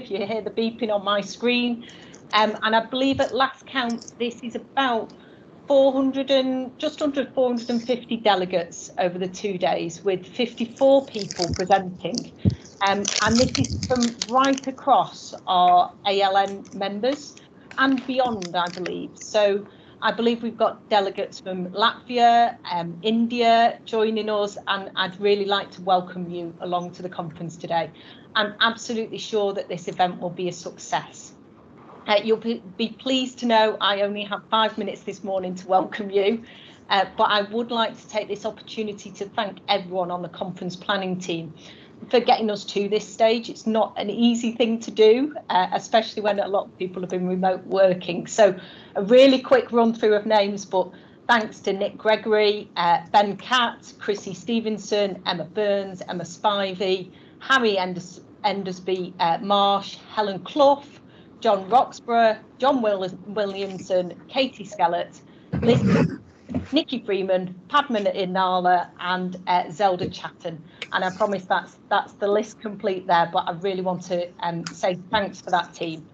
if you hear the beeping on my screen. And I believe at last count, this is about 400 and just under 450 delegates over the 2 days, with 54 people presenting. And this is from right across our ALN members and beyond, I believe. So I believe we've got delegates from Latvia, India joining us, and I'd really like to welcome you along to the conference today. I'm absolutely sure that this event will be a success. You'll be pleased to know I only have 5 minutes this morning to welcome you, but I would like to take this opportunity to thank everyone on the conference planning team for getting us to this stage. It's not an easy thing to do, especially when a lot of people have been remote working. So a really quick run through of names, but thanks to Nick Gregory, Ben Catt, Chrissy Stevenson, Emma Burns, Emma Spivey, Harry Endersby Marsh, Helen Clough, John Roxburgh, John Williamson, Katie Skellett, Liz, Nikki Freeman, Padma Inala, and Zelda Chatton. And I promise that's the list complete there, but I really want to say thanks for that team.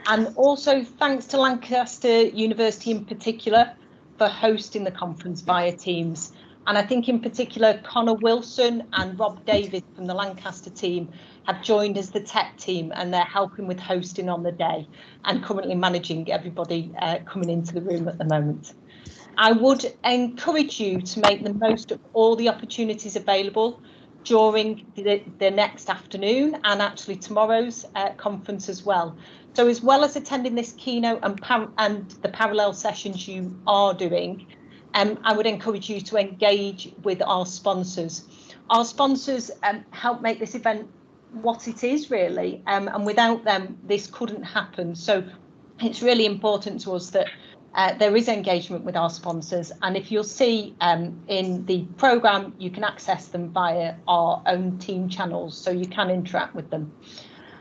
And also thanks to Lancaster University in particular for hosting the conference via Teams. And I think in particular, Connor Wilson and Rob Davis from the Lancaster team have joined as the tech team, and they're helping with hosting on the day and currently managing everybody coming into the room at the moment. I would encourage you to make the most of all the opportunities available during the next afternoon and actually tomorrow's conference as well. So as well as attending this keynote and the parallel sessions you are doing, I would encourage you to engage with our sponsors. Our sponsors help make this event what it is really, and without them this couldn't happen. So it's really important to us that there is engagement with our sponsors, and if you'll see in the programme, you can access them via our own team channels, so you can interact with them.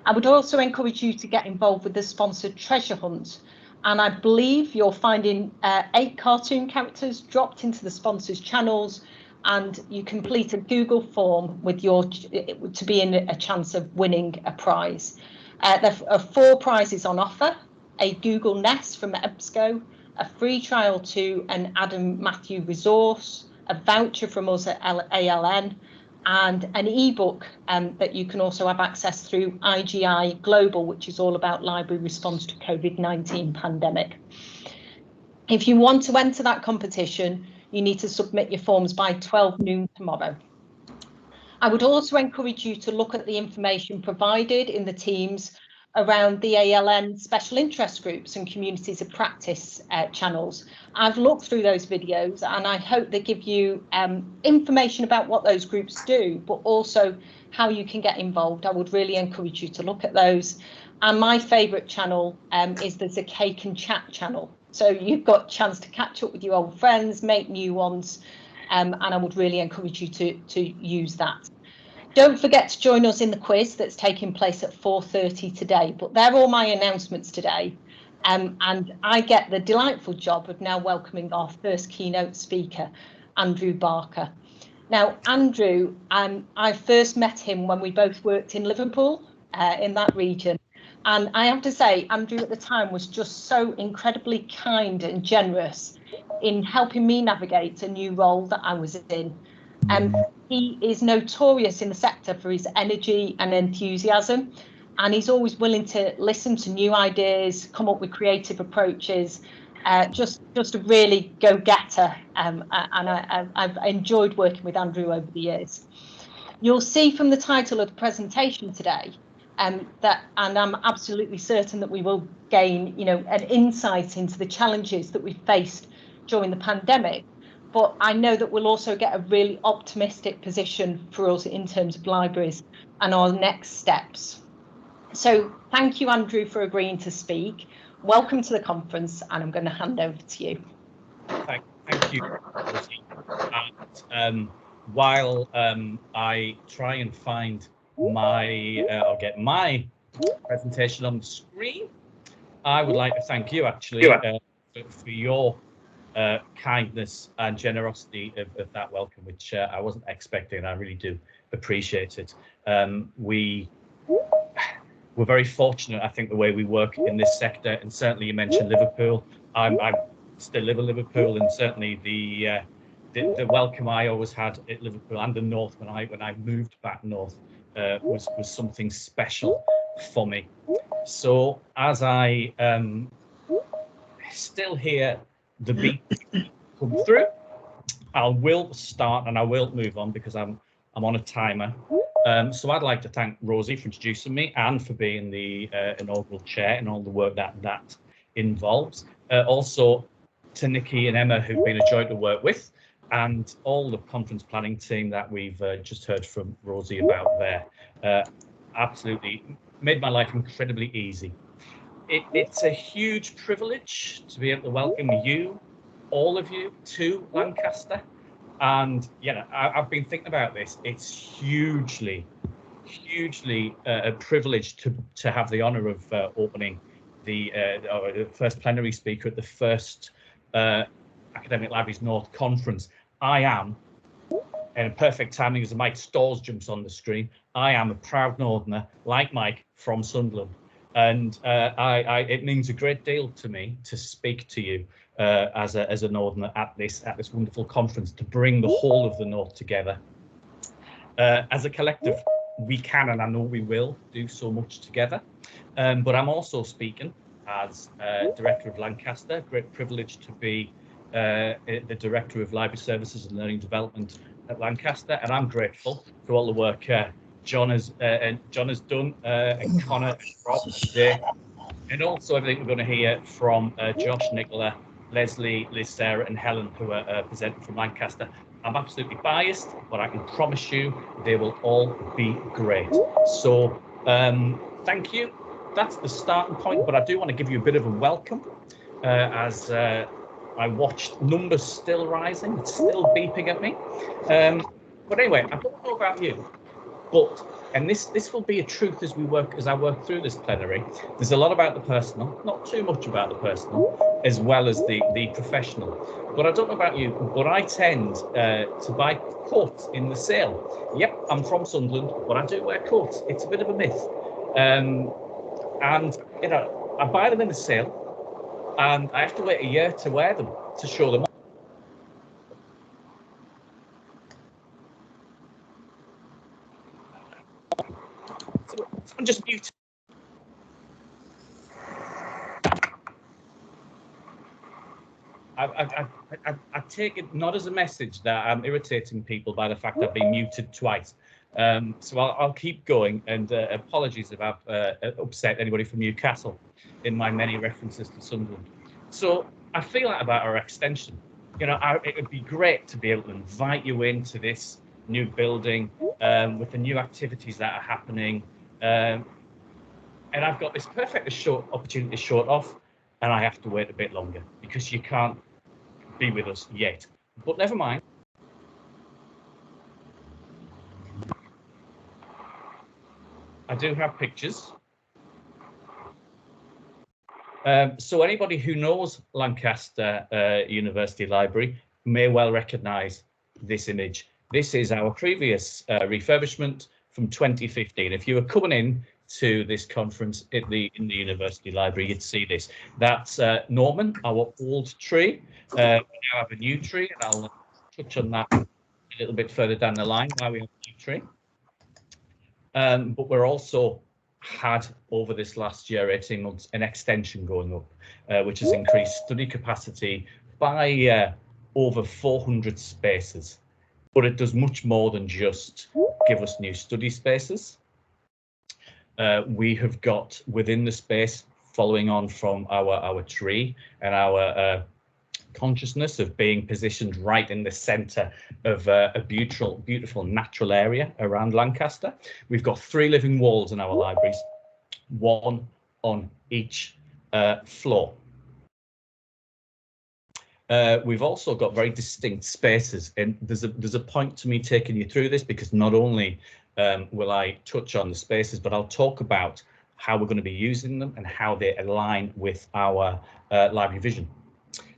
I would also encourage you to get involved with the sponsored treasure hunt, and I believe you're finding 8 cartoon characters dropped into the sponsors channels, and you complete a Google form with to be in a chance of winning a prize. There are 4 prizes on offer: a Google Nest from EBSCO, a free trial to an Adam Matthew resource, a voucher from us at ALN, and an ebook that you can also have access through IGI Global, which is all about library response to COVID-19 pandemic. If you want to enter that competition, you need to submit your forms by 12 noon tomorrow. I would also encourage you to look at the information provided in the Teams around the ALN special interest groups and communities of practice channels. I've looked through those videos and I hope they give you information about what those groups do, but also how you can get involved. I would really encourage you to look at those. And my favourite channel is there's a cake and chat channel. So you've got a chance to catch up with your old friends, make new ones, and I would really encourage you to use that. Don't forget to join us in the quiz that's taking place at 4:30 today, but they're all my announcements today. And I get the delightful job of now welcoming our first keynote speaker, Andrew Barker. Now, Andrew, I first met him when we both worked in Liverpool, in that region. And I have to say, Andrew at the time was just so incredibly kind and generous in helping me navigate a new role that I was in. He is notorious in the sector for his energy and enthusiasm, and he's always willing to listen to new ideas, come up with creative approaches, just a really go-getter. And I've enjoyed working with Andrew over the years. You'll see from the title of the presentation today and I'm absolutely certain that we will gain, an insight into the challenges that we've faced during the pandemic. But I know that we'll also get a really optimistic position for us in terms of libraries and our next steps. So thank you, Andrew, for agreeing to speak. Welcome to the conference, and I'm going to hand over to you. Thank you. And while I try and find I'll get my presentation on the screen, I would like to thank you actually for your kindness and generosity of that welcome, which I wasn't expecting. I really do appreciate it. We we're very fortunate, I think, the way we work in this sector. And certainly you mentioned Liverpool. I still live in Liverpool, and certainly the welcome I always had at Liverpool and the North when I moved back north was something special for me. So as I still hear the beat come through, I will start and I will move on because I'm on a timer. So I'd like to thank Rosie for introducing me and for being the inaugural chair and all the work that involves. Also to Nikki and Emma, who've been a joy to work with, and all the conference planning team that we've just heard from Rosie about there. Absolutely made my life incredibly easy. It's a huge privilege to be able to welcome you, all of you, to Lancaster. And I've been thinking about this. It's hugely a privilege to have the honour of opening the first plenary speaker at the first Academic Libraries North conference. I am, and perfect timing as Mike Storrs jumps on the screen, I am a proud Northerner, like Mike, from Sunderland. And it means a great deal to me to speak to you as a Northerner at this wonderful conference, to bring the whole of the North together. As a collective, we can, and I know we will, do so much together. But I'm also speaking as Director of Lancaster. Great privilege to be the Director of Library Services and Learning Development at Lancaster, and I'm grateful for all the work John has done, and Connor, and Rob today, and also everything we're going to hear from Josh, Nicola, Leslie, Liz, Sarah, and Helen, who are presenting from Lancaster. I'm absolutely biased, but I can promise you they will all be great. So thank you. That's the starting point, but I do want to give you a bit of a welcome as I watched numbers still rising, it's still beeping at me. But anyway, I don't know about you, but, and this will be a truth as I work through this plenary, there's a lot about the personal, not too much about the personal, as well as the professional. But I don't know about you, but I tend to buy coats in the sale. Yep, I'm from Sunderland, but I do wear coats. It's a bit of a myth. And I buy them in the sale, and I have to wait a year to wear them, to show them. So I'm just muted. I take it not as a message that I'm irritating people by the fact I've been muted twice. So I'll keep going, and apologies if I've upset anybody from Newcastle in my many references to Sunderland. So I feel like about our extension, it would be great to be able to invite you into this new building with the new activities that are happening. And I've got this perfect opportunity to show it off, and I have to wait a bit longer because you can't be with us yet. But never mind. I do have pictures. So anybody who knows Lancaster University Library may well recognise this image. This is our previous refurbishment from 2015. If you were coming in to this conference in the University Library, you'd see this. That's Norman, our old tree. We now have a new tree, and I'll touch on that a little bit further down the line, why we have a new tree. But we're also had over this last year, 18 months, an extension going up, which has increased study capacity by over 400 spaces. But it does much more than just give us new study spaces. We have got within the space, following on from our tree and our consciousness of being positioned right in the centre of a beautiful natural area around Lancaster. We've got 3 living walls in our libraries, 1 on each floor. We've also got very distinct spaces, and there's a point to me taking you through this, because not only will I touch on the spaces, but I'll talk about how we're going to be using them and how they align with our library vision.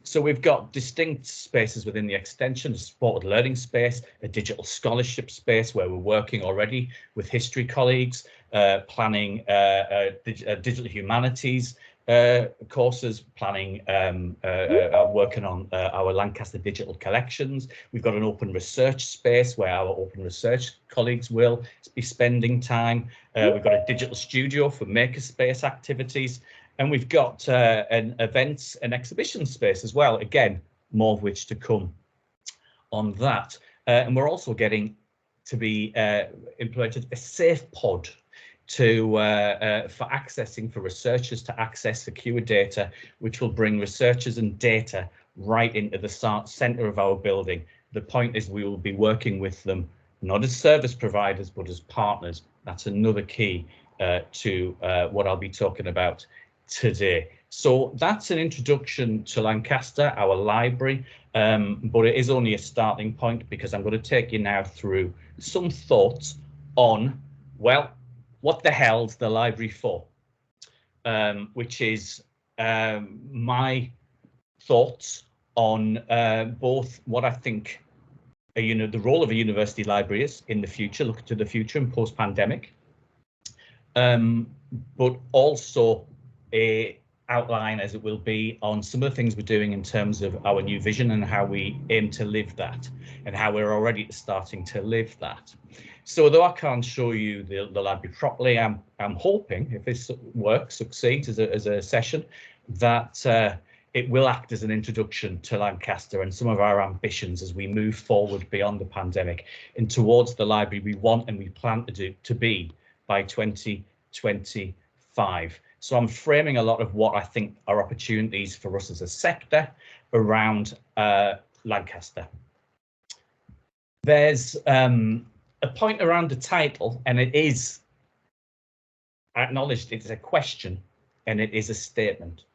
So we've got distinct spaces within the extension, a supported learning space, a digital scholarship space where we're working already with history colleagues, planning digital humanities courses, planning, working on our Lancaster digital collections. We've got an open research space where our open research colleagues will be spending time. We've got a digital studio for makerspace activities, and we've got an events and exhibition space as well. Again, more of which to come on that. And we're also getting to be implemented a safe pod for accessing, for researchers to access secure data, which will bring researchers and data right into the center of our building. The point is we will be working with them, not as service providers, but as partners. That's another key to what I'll be talking about today. So that's an introduction to Lancaster, our library, but it is only a starting point, because I'm going to take you now through some thoughts on, well, what the hell's the library for? Which is my thoughts on both what I think the role of a university library is in the future, look to the future and post-pandemic, but also a outline, as it will be, on some of the things we're doing in terms of our new vision and how we aim to live that, and how we're already starting to live that. So although I can't show you the library properly, I'm hoping, if this succeeds as a session, that it will act as an introduction to Lancaster and some of our ambitions as we move forward beyond the pandemic and towards the library we want and we plan to be by 2025. So I'm framing a lot of what I think are opportunities for us as a sector around Lancaster. There's a point around the title, and it is acknowledged, it's a question and it is a statement,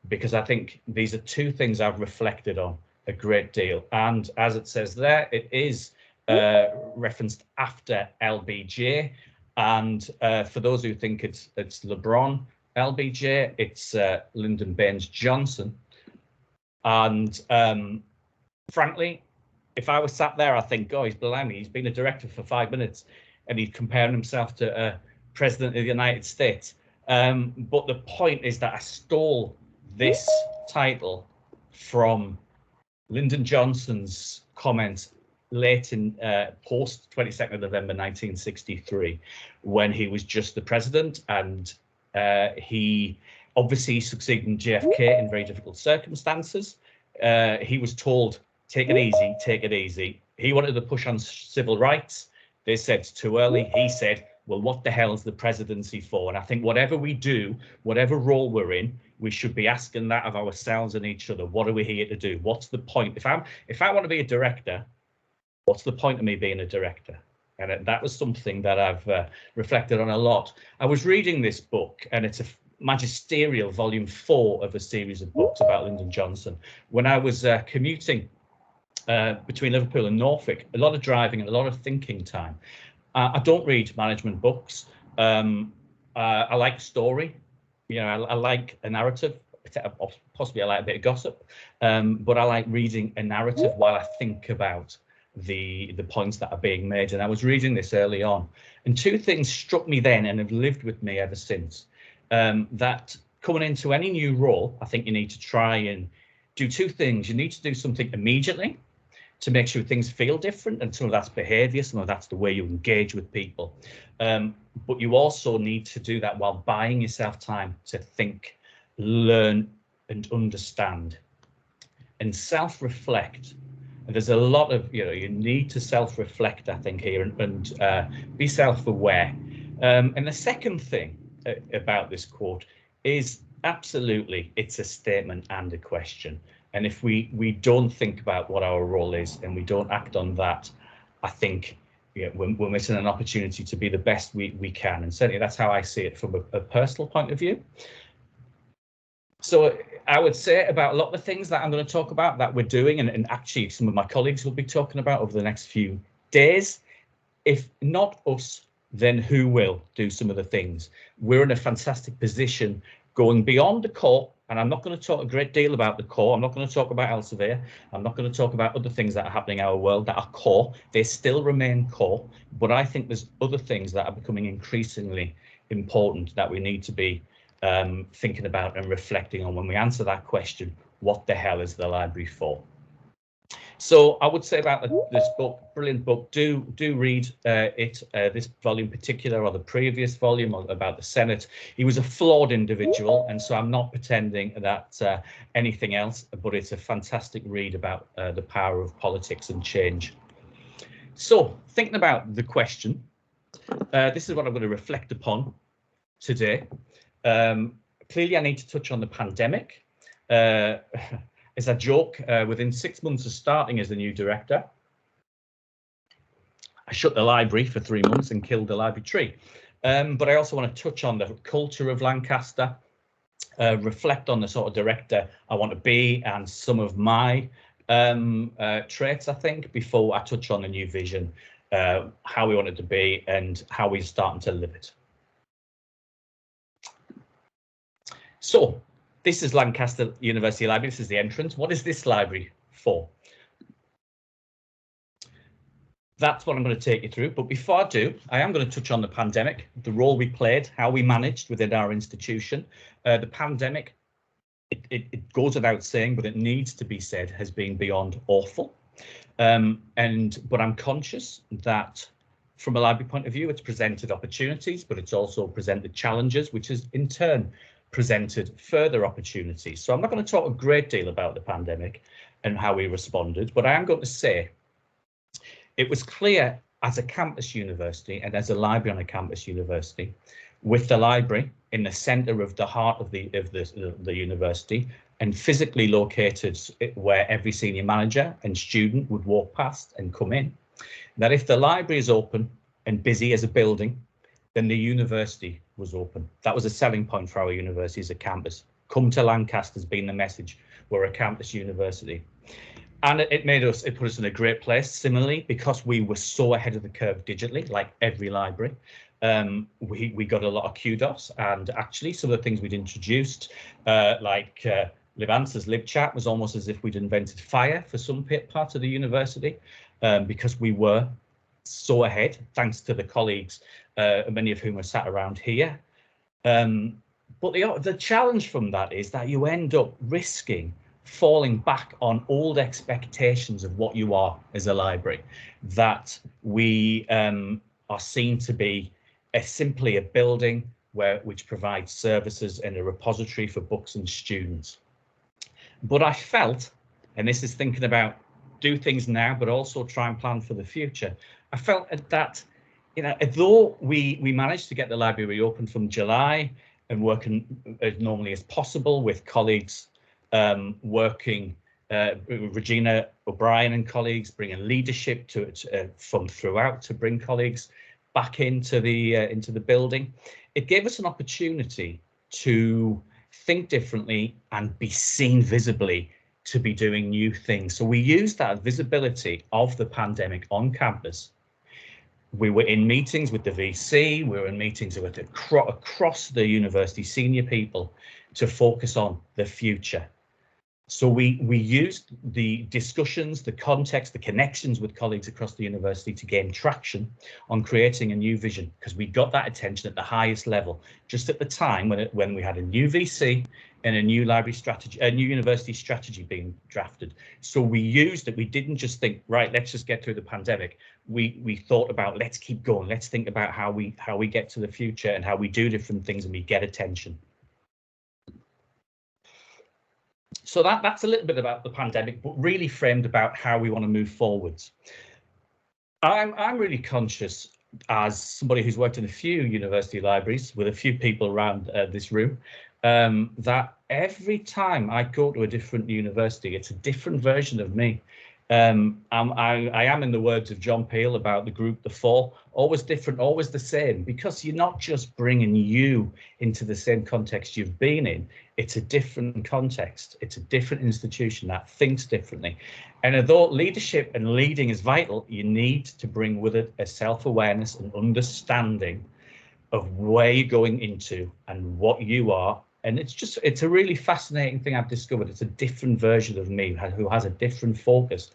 because I think these are two things I've reflected on a great deal. And as it says there, it is referenced after LBJ. And for those who think it's LeBron LBJ, it's Lyndon Baines Johnson. And frankly, if I was sat there, I think, oh, he's blimey, he's been a director for 5 minutes and he's comparing himself to a president of the United States. But the point is that I stole this title from Lyndon Johnson's comments late in post 22nd of November 1963, when he was just the president, and he obviously succeeded JFK in very difficult circumstances. He was told, take it easy, take it easy. He wanted to push on civil rights. They said it's too early. He said, well, what the hell is the presidency for? And I think whatever we do, whatever role we're in, we should be asking that of ourselves and each other. What are we here to do? What's the point? If I want to be a director, what's the point of me being a director? And that was something that I've reflected on a lot. I was reading this book, and it's a magisterial volume 4 of a series of books about Lyndon Johnson. When I was commuting between Liverpool and Norfolk, a lot of driving and a lot of thinking time. I don't read management books. I like story. You know, I like a narrative. Possibly I like a bit of gossip, but I like reading a narrative while I think about the points that are being made. And I was reading this early on, and two things struck me then and have lived with me ever since. That coming into any new role, I think you need to try and do two things. You need to do something immediately to make sure things feel different, and some of that's behavior, some of that's the way you engage with people. But you also need to do that while buying yourself time to think, learn and understand and self-reflect. And there's a lot of, you need to self-reflect, I think, here, and be self-aware. And the second thing about this quote is absolutely, it's a statement and a question. And if we don't think about what our role is and we don't act on that, I think we're missing an opportunity to be the best we can. And certainly that's how I see it from a personal point of view. So I would say about a lot of the things that I'm going to talk about that we're doing, and actually some of my colleagues will be talking about over the next few days. If not us, then who will do some of the things? We're in a fantastic position going beyond the core and I'm not going to talk a great deal about the core. I'm not going to talk about Elsevier. I'm not going to talk about other things that are happening in our world that are core. They still remain core, but I think there's other things that are becoming increasingly important that we need to be thinking about and reflecting on when we answer that question: what the hell is the library for? So I would say about this book, brilliant book, do read it, this volume in particular, or the previous volume about the Senate. He was a flawed individual, and so I'm not pretending that anything else, but it's a fantastic read about the power of politics and change. So thinking about the question, this is what I'm going to reflect upon today. Clearly, I need to touch on the pandemic. As a joke, within 6 months of starting as the new director, I shut the library for 3 months and killed the library tree. But I also want to touch on the culture of Lancaster, reflect on the sort of director I want to be and some of my traits, I think, before I touch on the new vision, how we want it to be and how we're starting to live it. So, this is Lancaster University Library. This is the entrance. What is this library for? That's what I'm going to take you through. But before I do, I am going to touch on the pandemic, the role we played, how we managed within our institution. The pandemic, it goes without saying, but it needs to be said, has been beyond awful. But I'm conscious that from a library point of view, it's presented opportunities, but it's also presented challenges, which has in turn presented further opportunities. So I'm not going to talk a great deal about the pandemic and how we responded, but I am going to say it was clear as a campus university and as a library on a campus university, with the library in the centre of the heart of the university and physically located where every senior manager and student would walk past and come in, that if the library is open and busy as a building, then the university was open. That was a selling point for our university as a campus. Come to Lancaster has been the message. We're a campus university. And it put us in a great place. Similarly, because we were so ahead of the curve digitally, like every library, we got a lot of kudos. And actually, some of the things we'd introduced, like LibAnswers, LibChat, was almost as if we'd invented fire for some parts of the university, because we were so ahead, thanks to the colleagues, many of whom are sat around here. But the challenge from that is that you end up risking falling back on old expectations of what you are as a library, that we are seen to be simply a building which provides services and a repository for books and students. But I felt, and this is thinking about do things now, but also try and plan for the future. I felt that, though we managed to get the library reopened from July and working as normally as possible with colleagues working, Regina O'Brien and colleagues bringing leadership to it from throughout to bring colleagues back into the building. It gave us an opportunity to think differently and be seen visibly to be doing new things. So we used that visibility of the pandemic on campus. We were in meetings with the VC, we were in meetings with across the university senior people to focus on the future. So we used the discussions, the context, the connections with colleagues across the university to gain traction on creating a new vision, because we got that attention at the highest level, just at the time when we had a new VC and a new library strategy, a new university strategy being drafted. So we used it. We didn't just think, right, let's just get through the pandemic. We thought about, let's keep going. Let's think about how we get to the future and how we do different things and we get attention. So that's a little bit about the pandemic, but really framed about how we want to move forwards. I'm really conscious, as somebody who's worked in a few university libraries with a few people around this room, that every time I go to a different university, it's a different version of me. I am, in the words of John Peel about the group, the four, always different, always the same, because you're not just bringing you into the same context you've been in. It's a different context. It's a different institution that thinks differently. And although leadership and leading is vital, you need to bring with it a self-awareness and understanding of where you're going into and what you are And it's a really fascinating thing I've discovered. It's a different version of me who has a different focus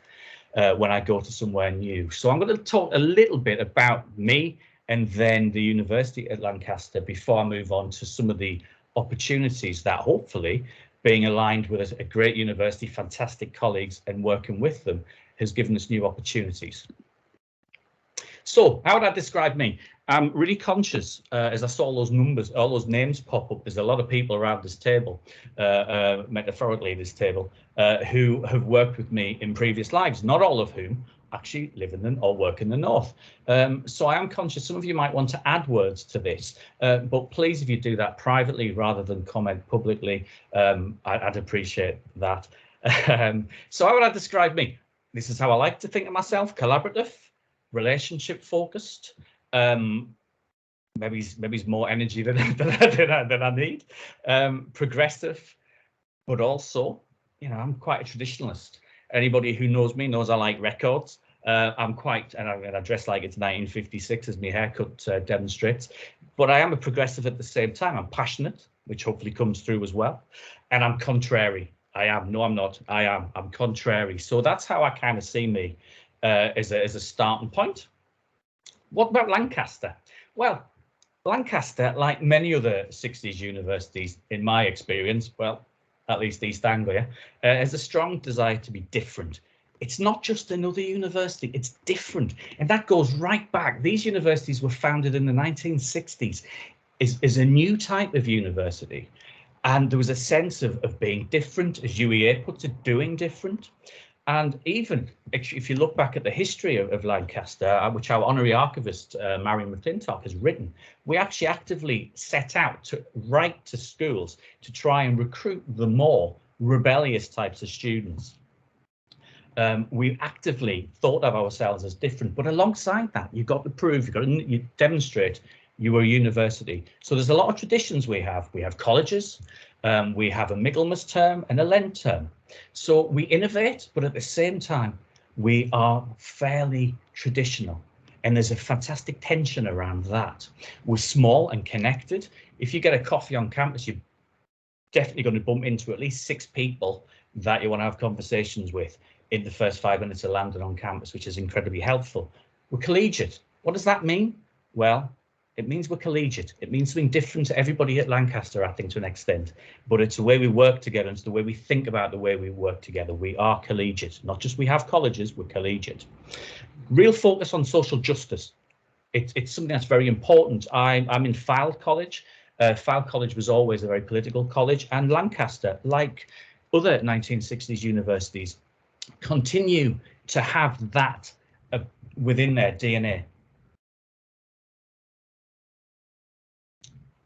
when I go to somewhere new. So I'm going to talk a little bit about me and then the university at Lancaster before I move on to some of the opportunities that hopefully being aligned with a great university, fantastic colleagues and working with them has given us new opportunities. So how would I describe me? I'm really conscious as I saw all those names pop up. There's a lot of people around this table, metaphorically this table, who have worked with me in previous lives, not all of whom actually live in or work in the north. So I am conscious some of you might want to add words to this, but please, if you do that privately rather than comment publicly, I'd appreciate that. So how would I describe me? This is how I like to think of myself: collaborative, relationship focused, maybe more energy than I need, progressive, but also, you know, I'm quite a traditionalist. Anybody who knows me knows I like records. I'm quite, and I dress like it's 1956 as my haircut demonstrates, but I am a progressive at the same time. I'm passionate, which hopefully comes through as well, and I'm contrary. No, I'm not. I'm contrary. So that's how I kind of see me as a starting point. What about Lancaster? Well, Lancaster, like many other 60s universities, in my experience, well, at least East Anglia, has a strong desire to be different. It's not just another university, it's different. And that goes right back. These universities were founded in the 1960s as a new type of university. And there was a sense of being different, as UEA puts it, doing different. And even if you look back at the history of Lancaster, which our honorary archivist, Marion McClintock, has written, we actually actively set out to write to schools to try and recruit the more rebellious types of students. We actively thought of ourselves as different, but alongside that, you've got to prove, you demonstrate you were a university. So there's a lot of traditions we have. We have colleges, we have a Michaelmas term and a Lent term. So we innovate, but at the same time, we are fairly traditional. And there's a fantastic tension around that. We're small and connected. If you get a coffee on campus, you're definitely going to bump into at least 6 people that you want to have conversations with in the first 5 minutes of landing on campus, which is incredibly helpful. We're collegiate. What does that mean? Well, it means we're collegiate. It means something different to everybody at Lancaster, I think, to an extent. But it's the way we work together, and it's the way we think about the way we work together. We are collegiate. Not just we have colleges, we're collegiate. Real focus on social justice. It's something that's very important. I'm in Fylde College. Fylde College was always a very political college, and Lancaster, like other 1960s universities, continue to have that within their DNA.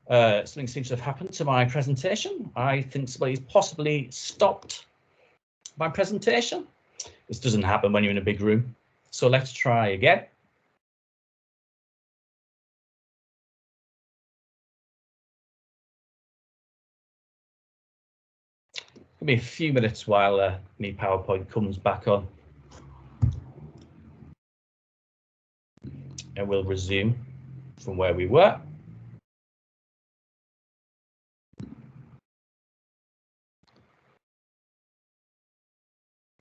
Something seems to have happened to my presentation. I think somebody's possibly stopped my presentation. This doesn't happen when you're in a big room. So let's try again. Give me a few minutes while my PowerPoint comes back on. And we'll resume from where we were.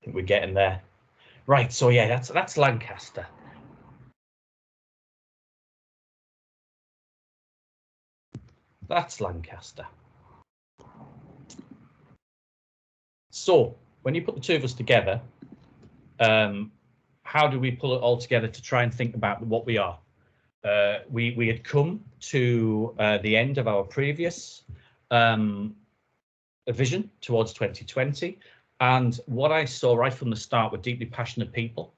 I think we're getting there. Right, so yeah, that's Lancaster. That's Lancaster. So when you put the two of us together, how do we pull it all together to try and think about what we are? We had come to the end of our previous vision towards 2020. And what I saw right from the start were deeply passionate people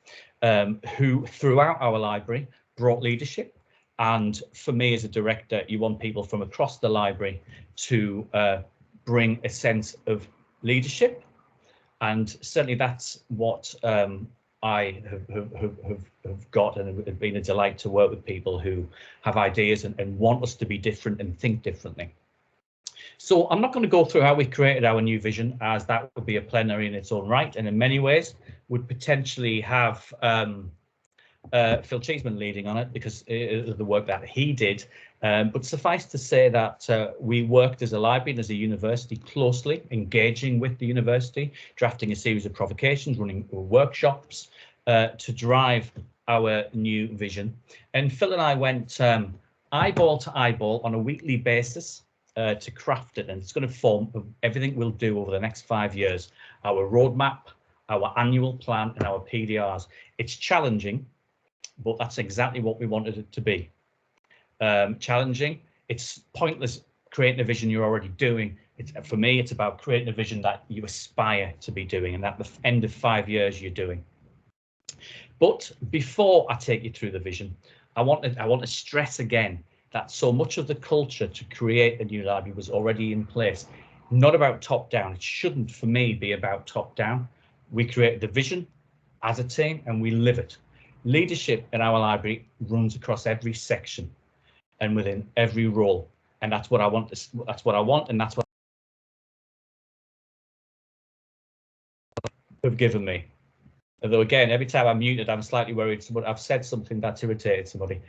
who, throughout our library, brought leadership. And for me as a director, you want people from across the library to bring a sense of leadership. And certainly that's what I have got, and it has been a delight to work with people who have ideas and want us to be different and think differently. So I'm not going to go through how we created our new vision, as that would be a plenary in its own right, and in many ways would potentially have Phil Cheeseman leading on it because of the work that he did. But suffice to say that we worked as a library and as a university closely, engaging with the university, drafting a series of provocations, running workshops to drive our new vision. And Phil and I went eyeball to eyeball on a weekly basis to craft it, and it's going to form everything we'll do over the next 5 years, our roadmap, our annual plan, and our PDRs. It's challenging, but that's exactly what we wanted it to be. Challenging. It's pointless creating a vision you're already doing. For me, it's about creating a vision that you aspire to be doing and at the end of 5 years you're doing. But before I take you through the vision, I want to stress again that so much of the culture to create a new library was already in place. Not about top down. It shouldn't, for me, be about top down. We created the vision as a team and we live it. Leadership in our library runs across every section and within every role, and that's what I want. That's what I want, and that's what they've given me. Although again, every time I'm muted, I'm slightly worried I've said something that's irritated somebody.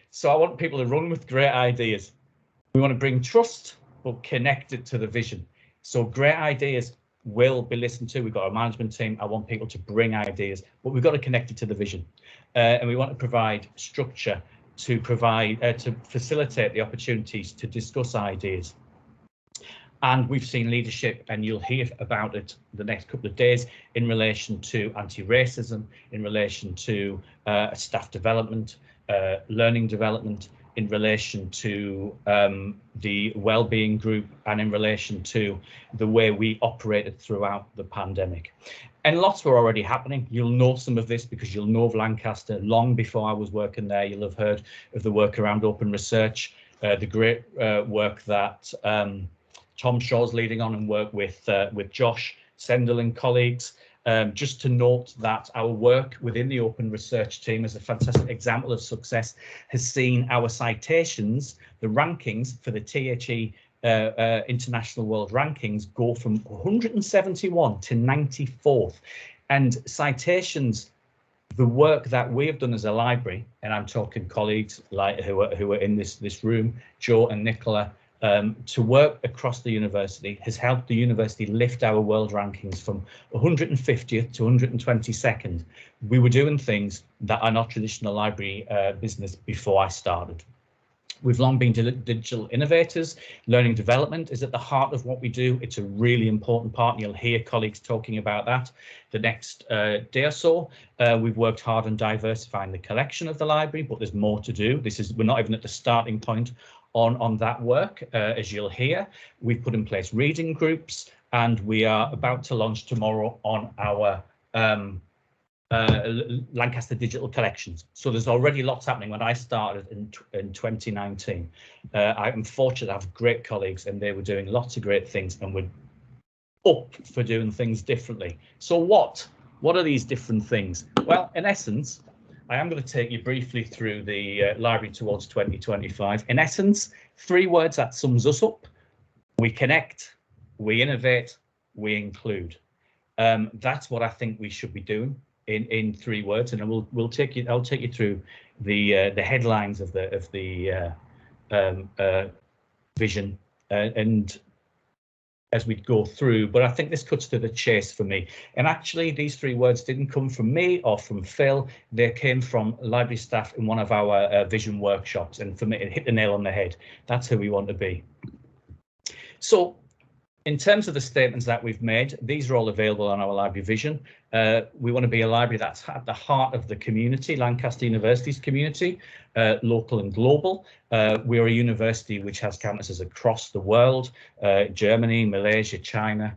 So I want people to run with great ideas. We want to bring trust, but connect it to the vision. So great ideas will be listened to. We've got a management team. I want people to bring ideas, but we've got to connect it to the vision. And we want to provide structure to facilitate the opportunities to discuss ideas. And we've seen leadership, and you'll hear about it the next couple of days in relation to anti-racism, in relation to staff development, learning development, in relation to the wellbeing group, and in relation to the way we operated throughout the pandemic. And lots were already happening. You'll know some of this because you'll know of Lancaster long before I was working there. You'll have heard of the work around open research, the great work that Tom Shaw's leading on, and work with Josh Sendell and colleagues. Just to note that our work within the open research team is a fantastic example of success, has seen our citations, the rankings for the THE International World Rankings go from 171 to 94th. And citations, the work that we have done as a library, and I'm talking colleagues like who are in this room, Joe and Nicola, to work across the university has helped the university lift our world rankings from 150th to 122nd. We were doing things that are not traditional library business before I started. We've long been digital innovators. Learning development is at the heart of what we do. It's a really important part, and you'll hear colleagues talking about that the next day or so. We've worked hard on diversifying the collection of the library, but there's more to do. We're not even at the starting point on that work, as you'll hear. We've put in place reading groups, and we are about to launch tomorrow on our Lancaster digital collections. So there's already lots happening. When I started in 2019, I'm fortunate to have great colleagues, and they were doing lots of great things, and we're up for doing things differently. So what are these different things? Well, in essence, I am going to take you briefly through the library towards 2025. In essence, 3 words that sums us up: we connect, we innovate, we include. That's what I think we should be doing in 3 words, and I'll take you through the headlines of the vision and as we go through, but I think this cuts to the chase for me. And actually, these 3 words didn't come from me or from Phil. They came from library staff in one of our vision workshops, and for me, it hit the nail on the head. That's who we want to be. So in terms of the statements that we've made, these are all available on our library vision. We want to be a library that's at the heart of the community, Lancaster University's community, local and global. We're a university which has campuses across the world, Germany, Malaysia, China.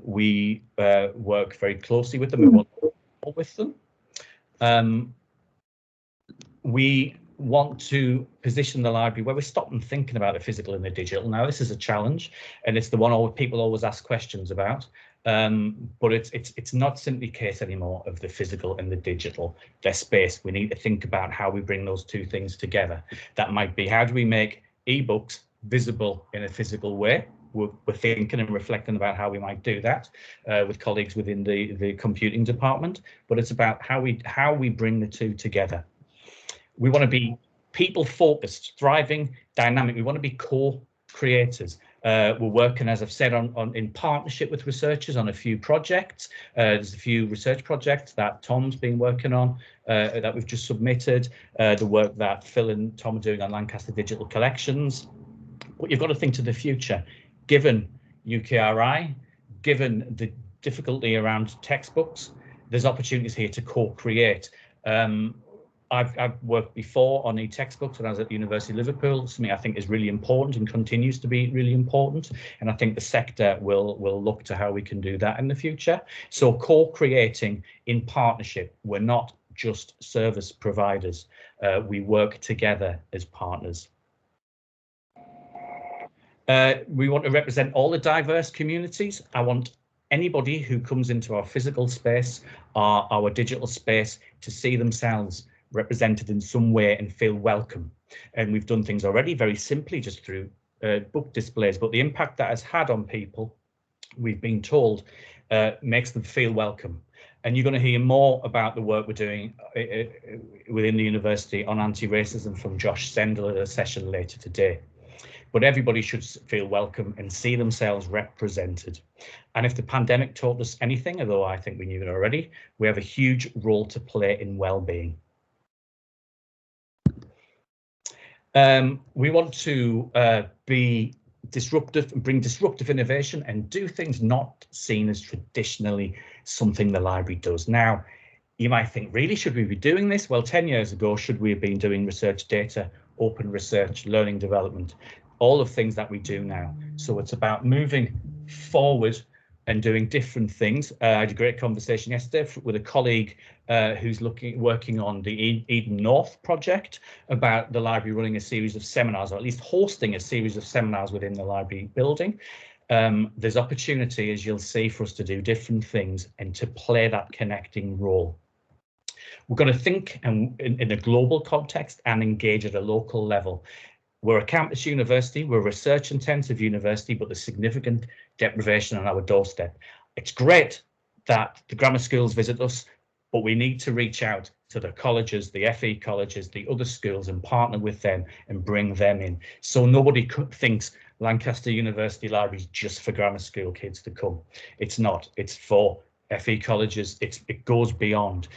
We work very closely with them. We want to work with them. We want to position the library where we stop and thinking about the physical and the digital. Now, this is a challenge, and it's the one people always ask questions about. But it's not simply a case anymore of the physical and the digital. There's space. We need to think about how we bring those 2 things together. That might be, how do we make ebooks visible in a physical way? we're thinking and reflecting about how we might do that with colleagues within the computing department. But it's about how we bring the two together. We want to be people focused, thriving, dynamic. We want to be co-creators. We're working, as I've said, on in partnership with researchers on a few projects. There's a few research projects that Tom's been working on that we've just submitted, the work that Phil and Tom are doing on Lancaster digital collections. But you've got to think to the future, given UKRI, given the difficulty around textbooks, there's opportunities here to co-create. I've worked before on e-textbooks when I was at the University of Liverpool, something I think is really important and continues to be really important. And I think the sector will look to how we can do that in the future. So co-creating in partnership, we're not just service providers, we work together as partners. We want to represent all the diverse communities. I want anybody who comes into our physical space, our digital space, to see themselves represented in some way and feel welcome. And we've done things already very simply just through book displays, but the impact that has had on people, we've been told, makes them feel welcome. And you're going to hear more about the work we're doing within the university on anti-racism from Josh Sendler at a session later today. But everybody should feel welcome and see themselves represented. And if the pandemic taught us anything, although I think we knew it already, we have a huge role to play in well-being. We want to be disruptive and bring disruptive innovation and do things not seen as traditionally something the library does. Now, you might think, really, should we be doing this? Well, 10 years ago, should we have been doing research data, open research, learning development, all of things that we do now? So it's about moving forward and doing different things. I had a great conversation yesterday with a colleague who's working on the Eden North project about the library running a series of seminars, or at least hosting a series of seminars within the library building. There's opportunity, as you'll see, for us to do different things and to play that connecting role. We're going to think in a global context and engage at a local level. We're a campus university, we're a research intensive university, but there's significant deprivation on our doorstep. It's great that the grammar schools visit us, but we need to reach out to the colleges, the FE colleges, the other schools, and partner with them and bring them in. So nobody thinks Lancaster University Library is just for grammar school kids to come. It's not, it's for FE colleges, it goes beyond.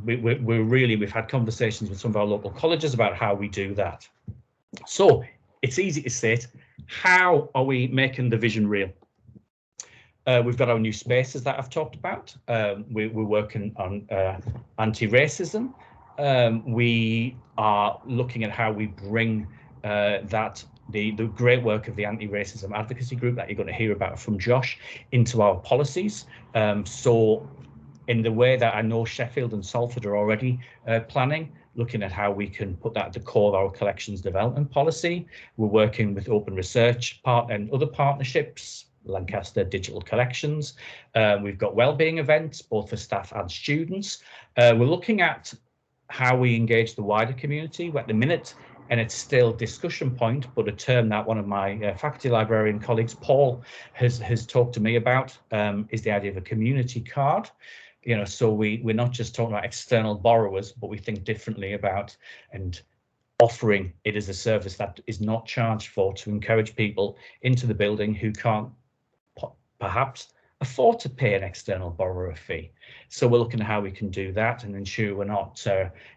We've had conversations with some of our local colleges about how we do that. So it's easy to say it. How are we making the vision real? We've got our new spaces that I've talked about. We're working on anti-racism. We are looking at how we bring the great work of the anti-racism advocacy group that you're going to hear about from Josh into our policies. So in the way that I know Sheffield and Salford are already planning, looking at how we can put that at the core of our collections development policy. We're working with Open Research and other partnerships, Lancaster Digital Collections. We've got wellbeing events, both for staff and students. We're looking at how we engage the wider community. At the minute, and it's still discussion point, but a term that one of my faculty librarian colleagues, Paul, has talked to me about is the idea of a community card. You know, so we're not just talking about external borrowers, but we think differently about and offering it as a service that is not charged for, to encourage people into the building who can't perhaps afford to pay an external borrower fee. So we're looking at how we can do that and ensure we're not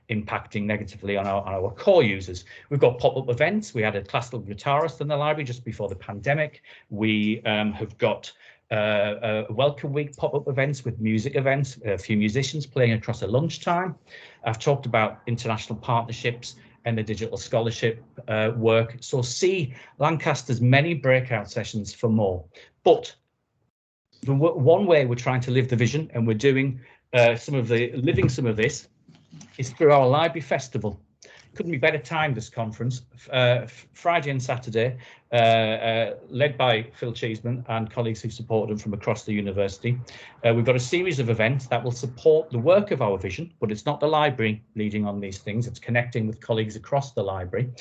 impacting negatively on our core users. We've got pop-up events. We had a classical guitarist in the library just before the pandemic. We have got Welcome Week pop-up events with music events, a few musicians playing across a lunchtime. I've talked about international partnerships and the digital scholarship work. So see Lancaster's many breakout sessions for more. But the one way we're trying to live the vision, and we're doing living some of this, is through our library festival. couldn't be better timed, this conference. Friday and Saturday, led by Phil Cheeseman and colleagues who supported him from across the university. We've got a series of events that will support the work of our vision, but it's not the library leading on these things. It's connecting with colleagues across the library,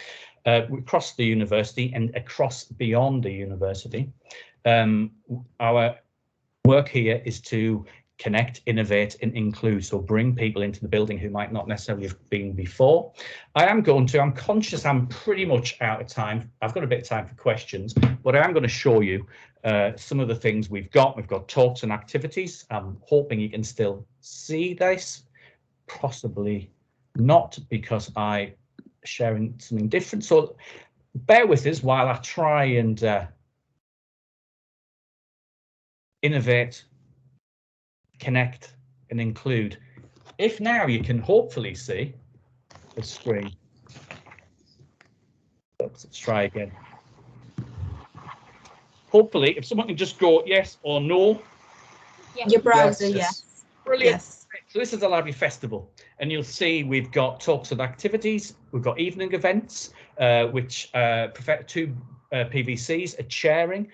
across the university and across beyond the university. Our work here is to connect, innovate and include, so bring people into the building who might not necessarily have been before. I'm conscious I'm pretty much out of time. I've got a bit of time for questions, but I am going to show you some of the things we've got. We've got talks and activities. I'm hoping you can still see this, possibly not because I'm sharing something different. So bear with us while I try and innovate, connect and include. If now you can hopefully see the screen. Let's try again. Hopefully, if someone can just go yes or no. Yes. Your browser, yes. Brilliant. Yes. So this is the Library Festival, and you'll see we've got talks and activities. We've got evening events, which two PVCs are chairing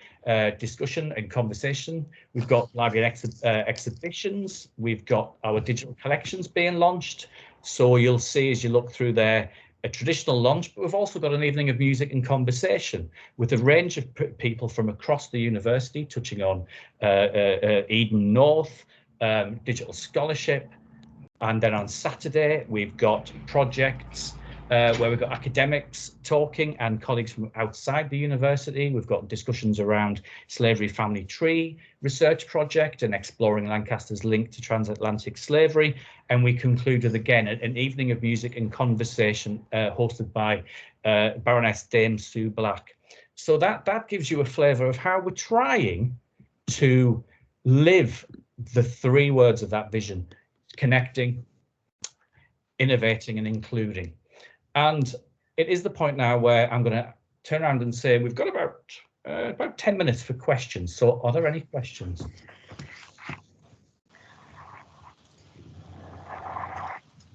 discussion and conversation. We've got library exhibitions. We've got our digital collections being launched. So you'll see as you look through there a traditional launch, but we've also got an evening of music and conversation with a range of people from across the university, touching on Eden North, digital scholarship. And then on Saturday, we've got projects where we've got academics talking and colleagues from outside the university. We've got discussions around slavery family tree research project and exploring Lancaster's link to transatlantic slavery. And we concluded again an evening of music and conversation hosted by Baroness Dame Sue Black. So that gives you a flavour of how we're trying to live the three words of that vision: connecting, innovating and including. And it is the point now where I'm going to turn around and say we've got about 10 minutes for questions. So are there any questions?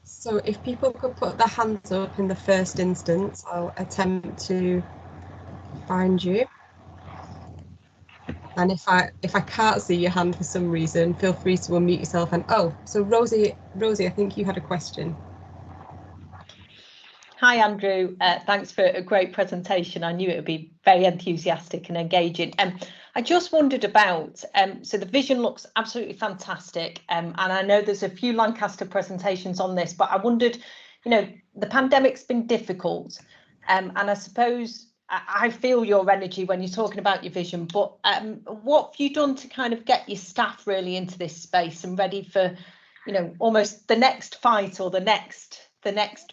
So if people could put their hands up in the first instance, I'll attempt to find you. And if I can't see your hand for some reason, feel free to unmute yourself. And so Rosie, I think you had a question. Hi, Andrew. Thanks for a great presentation. I knew it would be very enthusiastic and engaging. I just wondered about, so the vision looks absolutely fantastic. And I know there's a few Lancaster presentations on this, but I wondered, the pandemic's been difficult. And I suppose I feel your energy when you're talking about your vision, but what have you done to kind of get your staff really into this space and ready for, almost the next fight or the next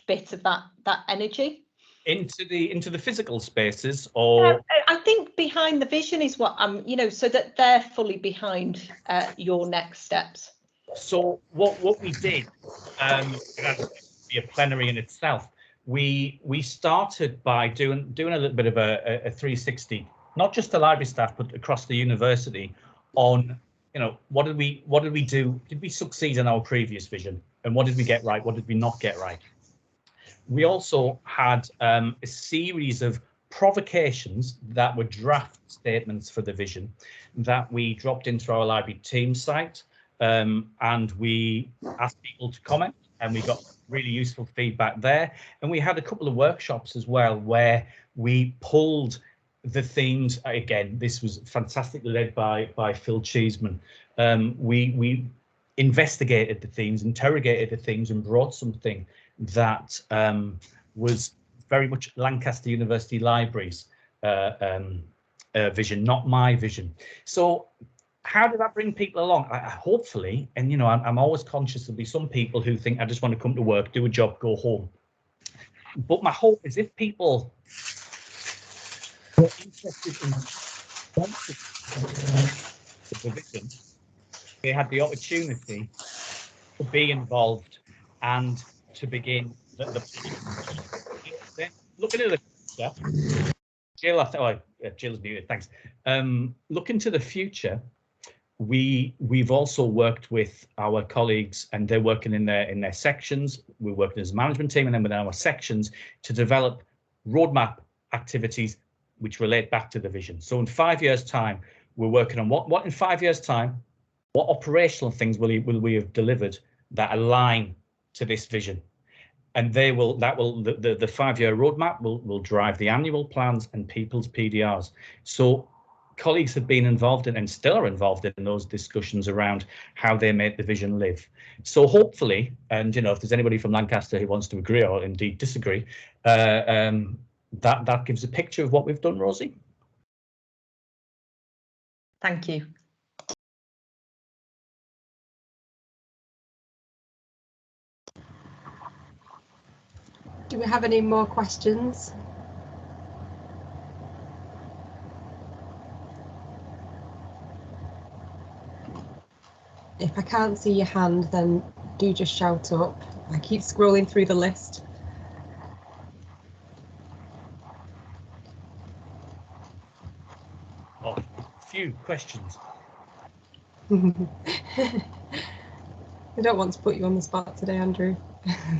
bit of that energy into the physical spaces? Or I think behind the vision is what I'm so that they're fully behind your next steps. So what we did, be a plenary in itself, we started by doing a little bit of a 360, not just the library staff but across the university, on what did we do? Did we succeed in our previous vision? And what did we get right? What did we not get right? We also had a series of provocations that were draft statements for the vision that we dropped into our library team site, and we asked people to comment, and we got really useful feedback there. And we had a couple of workshops as well where we pulled the themes. Again, this was fantastically led by Phil Cheeseman. We investigated the themes, interrogated the themes, and brought something that was very much Lancaster University Libraries vision, not my vision. So how did that bring people along? Hopefully, and I'm always conscious there'll be some people who think I just want to come to work, do a job, go home. But my hope is if people are interested in the vision, they had the opportunity to be involved and to begin looking at the future. Jill, Jill's muted, thanks. Look into the future. we've also worked with our colleagues, and they're working in their sections. We're working as a management team, and then within our sections to develop roadmap activities which relate back to the vision. So in 5 years' time, we're working on what in 5 years' time, what operational things will we have delivered that align to this vision, and the 5-year roadmap will drive the annual plans and people's PDRs. So colleagues have been involved in and still are involved in those discussions around how they make the vision live. So hopefully, and if there's anybody from Lancaster who wants to agree or indeed disagree, that gives a picture of what we've done, Rosie. Thank you. Do we have any more questions? If I can't see your hand, then do just shout up. I keep scrolling through the list. Oh, a few questions. I don't want to put you on the spot today, Andrew.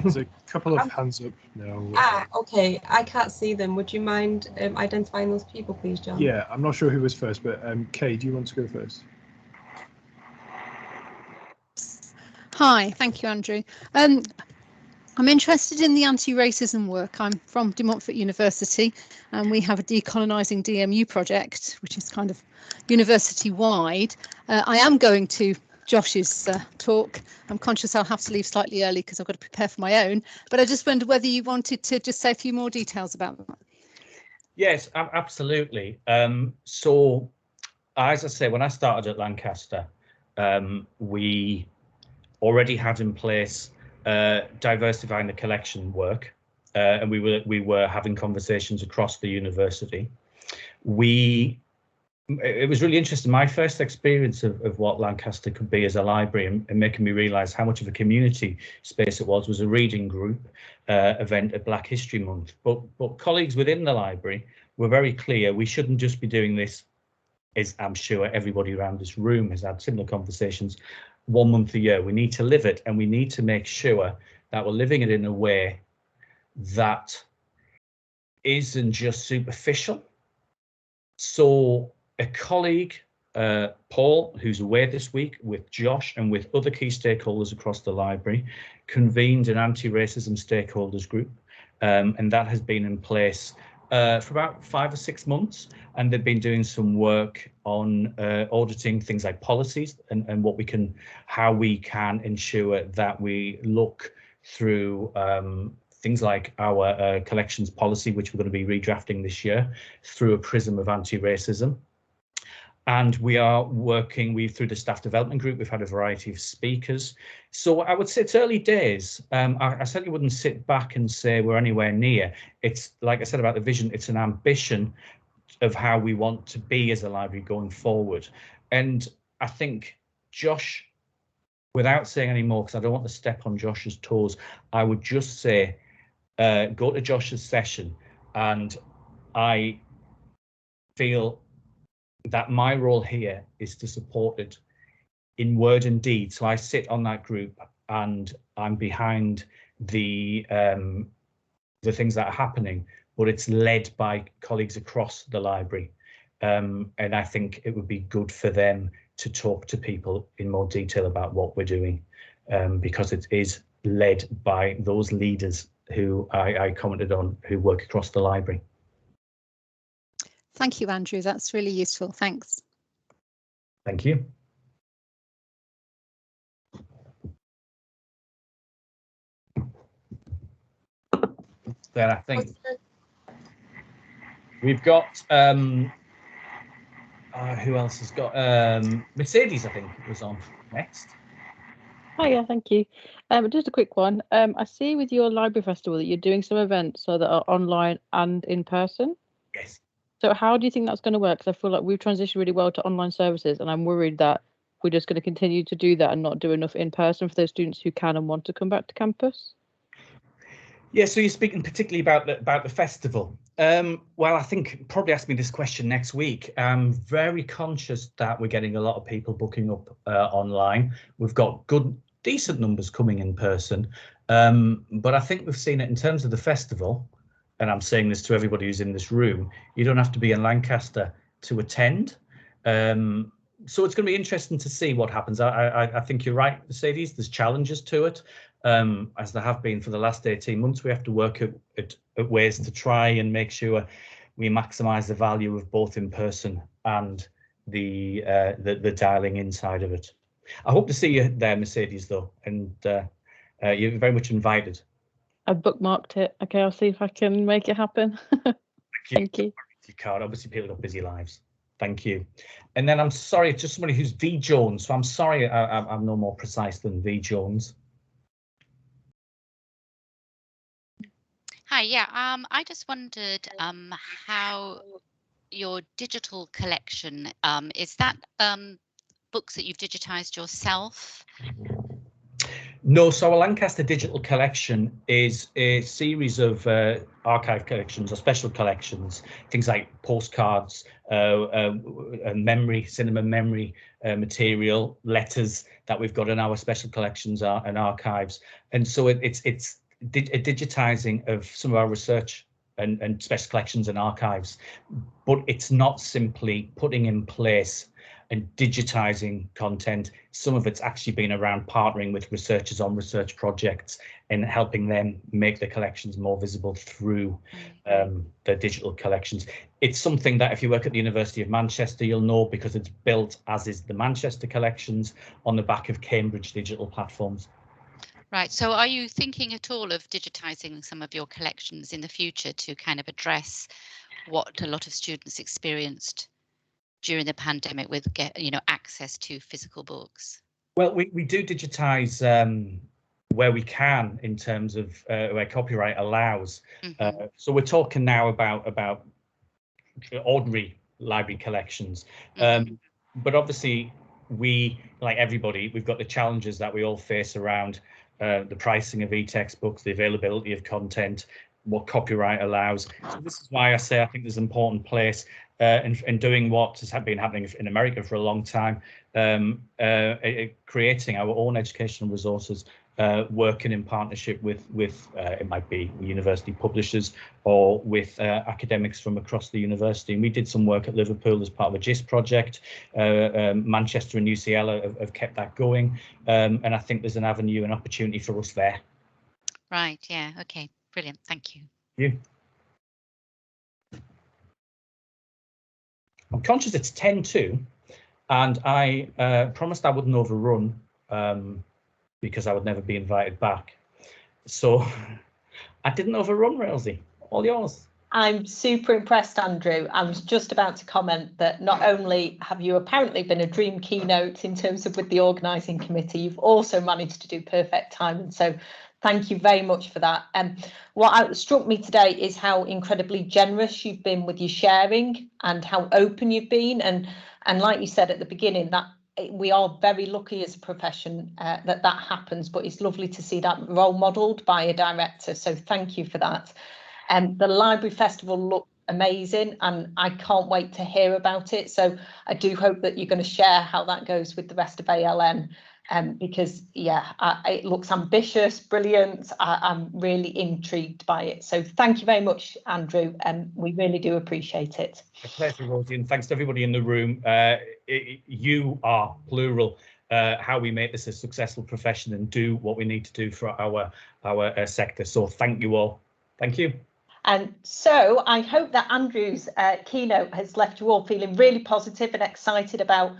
There's a couple of hands up now. Okay. I can't see them. Would you mind identifying those people, please, John? Yeah, I'm not sure who was first, but Kay, do you want to go first? Hi, thank you, Andrew. I'm interested in the anti-racism work. I'm from De Montfort University, and we have a decolonising DMU project, which is kind of university-wide. I am going to Josh's talk. I'm conscious I'll have to leave slightly early because I've got to prepare for my own, but I just wondered whether you wanted to just say a few more details about that. Yes, absolutely. So, as I say, when I started at Lancaster, we already had in place diversifying the collection work, and we were having conversations across the university. It was really interesting. My first experience of what Lancaster could be as a library, and making me realise how much of a community space it was a reading group event at Black History Month. But colleagues within the library were very clear we shouldn't just be doing this, as I'm sure everybody around this room has had similar conversations, 1 month a year. We need to live it, and we need to make sure that we're living it in a way that isn't just superficial. So a colleague, Paul, who's away this week, with Josh and with other key stakeholders across the library, convened an anti-racism stakeholders group, and that has been in place for about 5 or 6 months, and they've been doing some work on auditing things like policies and how we can ensure that we look through things like our collections policy, which we're going to be redrafting this year, through a prism of anti-racism. And we are working, through the staff development group, we've had a variety of speakers. So I would say it's early days. I certainly wouldn't sit back and say we're anywhere near. It's, like I said about the vision, it's an ambition of how we want to be as a library going forward. And I think Josh, without saying any more, because I don't want to step on Josh's toes, I would just say, go to Josh's session, and I feel that my role here is to support it in word and deed. So I sit on that group, and I'm behind the things that are happening, but it's led by colleagues across the library. And I think it would be good for them to talk to people in more detail about what we're doing, because it is led by those leaders who I commented on, who work across the library. Thank you, Andrew. That's really useful. Thanks. Thank you. Then I think we've got who else has got Mercedes, I think, was on next. Hiya, thank you. Just a quick one. I see with your library festival that you're doing some events so that are online and in person. Yes. So how do you think that's going to work? Because I feel like we've transitioned really well to online services, and I'm worried that we're just going to continue to do that and not do enough in person for those students who can and want to come back to campus. Yeah, so you're speaking particularly about the festival. Well, I think probably ask me this question next week. I'm very conscious that we're getting a lot of people booking up online. We've got decent numbers coming in person, but I think we've seen it in terms of the festival, and I'm saying this to everybody who's in this room, you don't have to be in Lancaster to attend. So it's going to be interesting to see what happens. I think you're right, Mercedes, there's challenges to it. As there have been for the last 18 months, we have to work at ways to try and make sure we maximise the value of both in person and the dialing inside of it. I hope to see you there, Mercedes, though, and you're very much invited. I've bookmarked it. Okay, I'll see if I can make it happen. Thank you. You can't. Obviously, people have busy lives. Thank you. And then I'm sorry, it's just somebody who's V Jones. So I'm sorry, I'm no more precise than V Jones. Hi, yeah, I just wondered how your digital collection, is that books that you've digitized yourself? No, so our Lancaster Digital Collection is a series of archive collections or special collections, things like postcards, cinema memory material, letters that we've got in our special collections and archives. And so it's a digitizing of some of our research and special collections and archives, but it's not simply putting in place and digitizing content. Some of it's actually been around partnering with researchers on research projects and helping them make the collections more visible through the digital collections. It's something that if you work at the University of Manchester, you'll know, because it's built, as is the Manchester collections, on the back of Cambridge digital platforms. Right, so are you thinking at all of digitizing some of your collections in the future to kind of address what a lot of students experienced during the pandemic with access to physical books? Well, we do digitize where we can in terms of where copyright allows. Mm-hmm. So we're talking now about ordinary library collections. Mm-hmm. But obviously, we, like everybody, we've got the challenges that we all face around the pricing of e-textbooks, the availability of content, what copyright allows. So this is why I say I think there's an important place in doing what has been happening in America for a long time, creating our own educational resources, working in partnership with it might be university publishers or with academics from across the university. And we did some work at Liverpool as part of a GIST project. Manchester and UCL have kept that going, and I think there's an avenue and opportunity for us there. Right, yeah, okay, brilliant, thank you. You. I'm conscious it's 10:02, and I promised I wouldn't overrun because I would never be invited back. So I didn't overrun, Railsy. All yours. I'm super impressed, Andrew. I was just about to comment that not only have you apparently been a dream keynote in terms of with the organising committee, you've also managed to do perfect timing. So thank you very much for that. What struck me today is how incredibly generous you've been with your sharing and how open you've been. And like you said at the beginning, that we are very lucky as a profession that happens, but it's lovely to see that role modelled by a director. So thank you for that. The Library Festival looked amazing and I can't wait to hear about it. So I do hope that you're going to share how that goes with the rest of ALN. Because it looks ambitious, brilliant. I'm really intrigued by it. So thank you very much, Andrew. We really do appreciate it. A pleasure, Rosie, and thanks to everybody in the room. You are plural. How we make this a successful profession and do what we need to do for our sector. So thank you all. Thank you. And so I hope that Andrew's keynote has left you all feeling really positive and excited about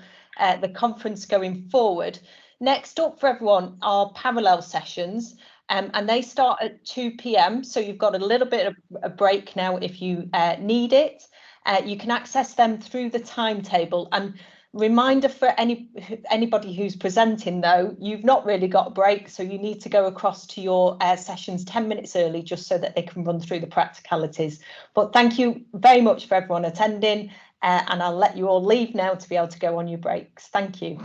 the conference going forward. Next up for everyone are parallel sessions, and they start at 2 p.m. So you've got a little bit of a break now if you need it. You can access them through the timetable. And reminder for anybody who's presenting, though, you've not really got a break, so you need to go across to your sessions 10 minutes early just so that they can run through the practicalities. But thank you very much for everyone attending, and I'll let you all leave now to be able to go on your breaks. Thank you.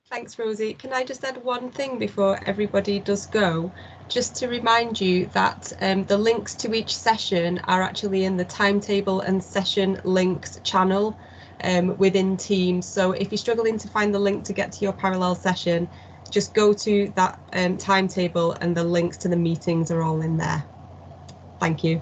Thanks, Rosie. Can I just add one thing before everybody does go? Just to remind you that the links to each session are actually in the timetable and session links channel within Teams. So if you're struggling to find the link to get to your parallel session, just go to that timetable and the links to the meetings are all in there. Thank you.